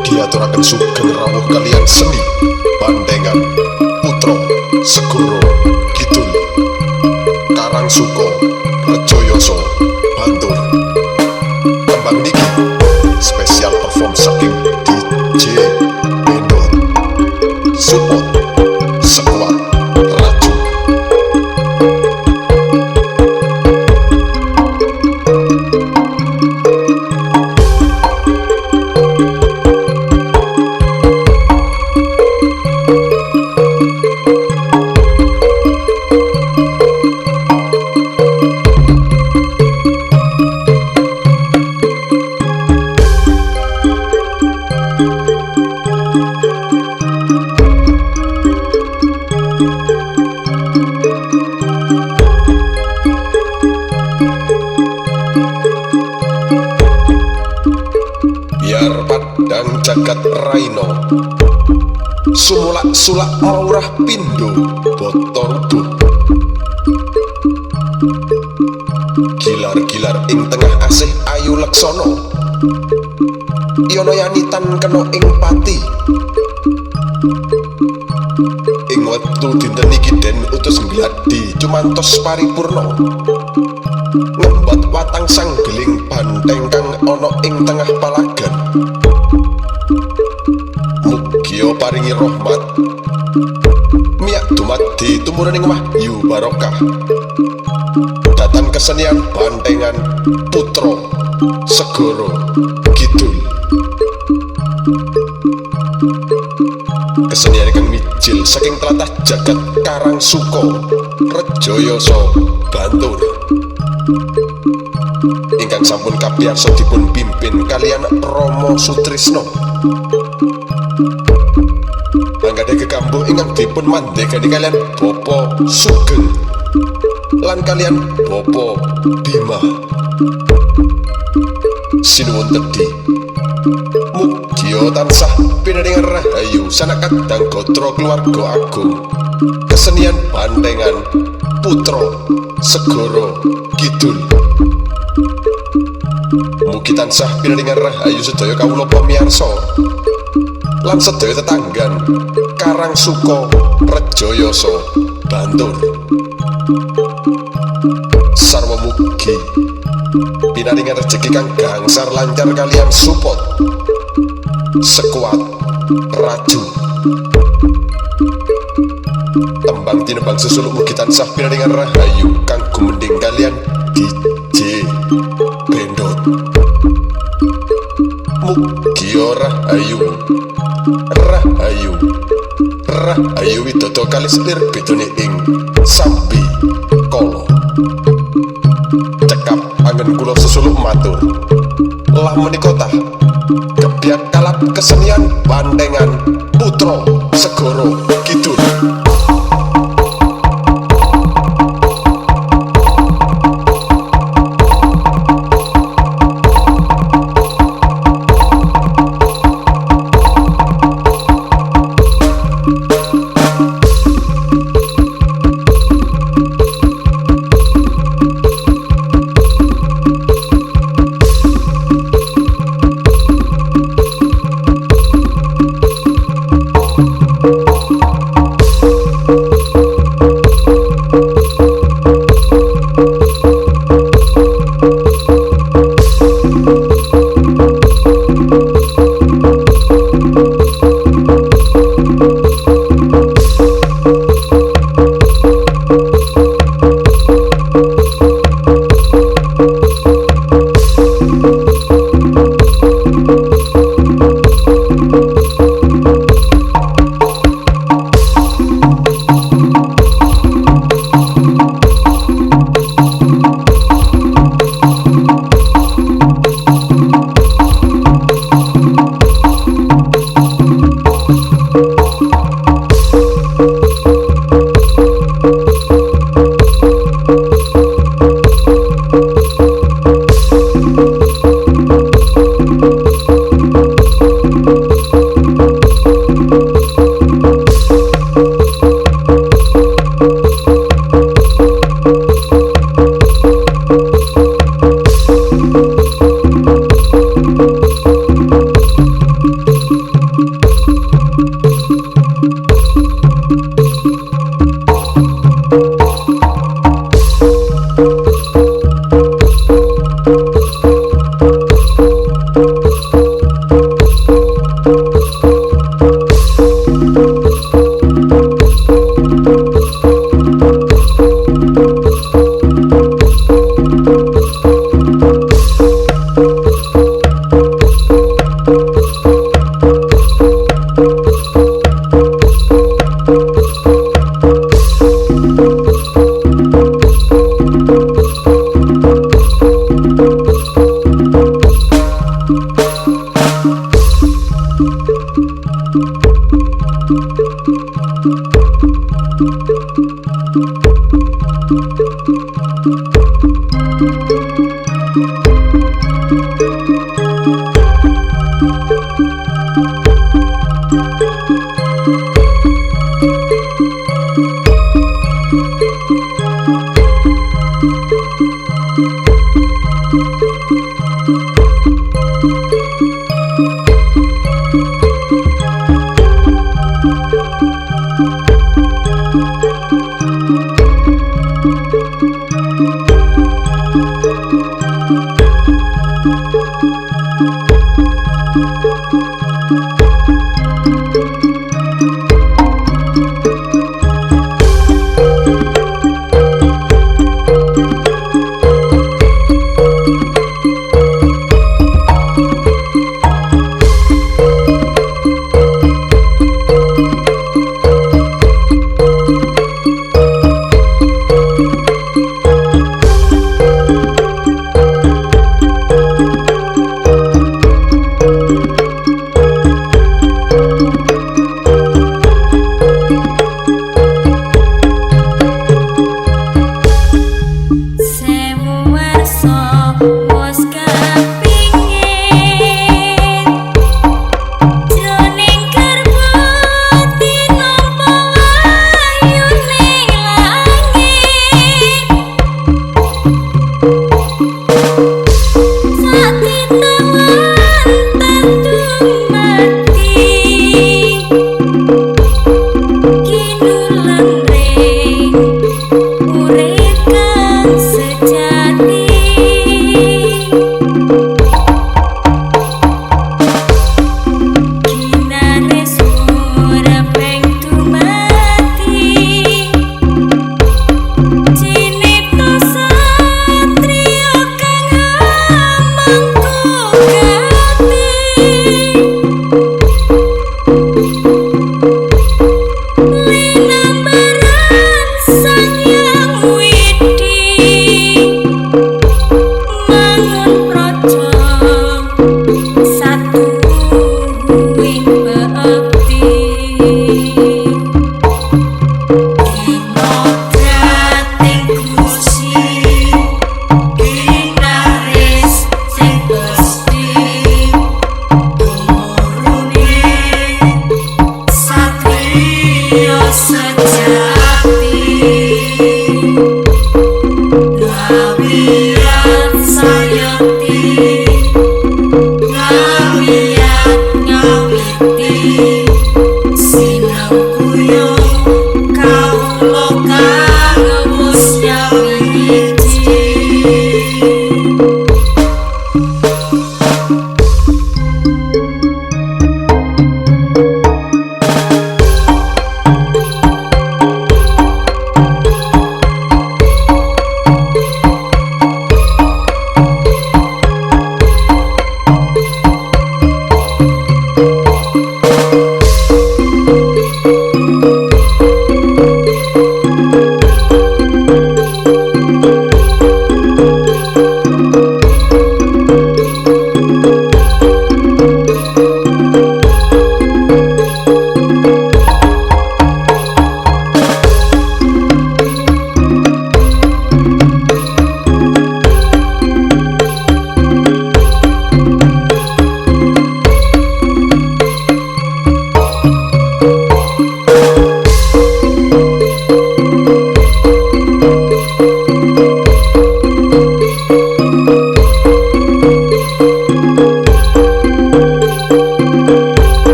Diaturaken sugeng rawuh kaliyan seni Bandengan Putra Segoro Kidul Karangsuko Rejoyoso Bantul. Tembang niki spesial perform saking DJ Bendot. Support sekuat raju. Biar padang jagat raino sumulak sulak aurah pindo botordu. Gilar-gilar ing tengah asih ayu leksono yono yanitan kena ing pati. Ing wektu dinten iki den utus gladi cumantos paripurna ngembat watang sanggeling banteng kang ana ing tengah palagan. Mugia paringi rahmat miyak dumadi tumurning wahyu barokah datan kesenian Bandengan Putra Segoro Kidul. Kesenian kang mijil saking tlatah jagat Karangsuko Rejoyoso Bantul ingkang sampun kapiarsa dipun pimpin kalian Romo Sutrisno. Anggadhe kekambuh ingkang dipun mandhegani kalian Bapa Sugeng lan kalian Bapa Bima. Sinuwun tedhi mugia tansah pinaringan rahayu sanak kadang gatra keluarga agung kesenian Bandengan Putra Segoro Kidul. Mugi tansah pinaringan rahayu sedaya kawula pamirsa lan sedaya tetanggan Karangsuko Rejoyoso Bantul. Sarwa mugi pinaringan rejeki kang gangsar lancar kalian support sekuat raju. Tembang tinembang susuluk mugi tansah pinaringan rahayu kang gumending kalian DJ Bendot. Mugia rahayu rahayu rahayu widodo kalis lir bedone ing sambi kala. Cekap anggen kula sesuluk matur lah menika tah kebiak kalap kesenian Bandengan Putra Segoro Kidul.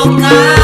lokal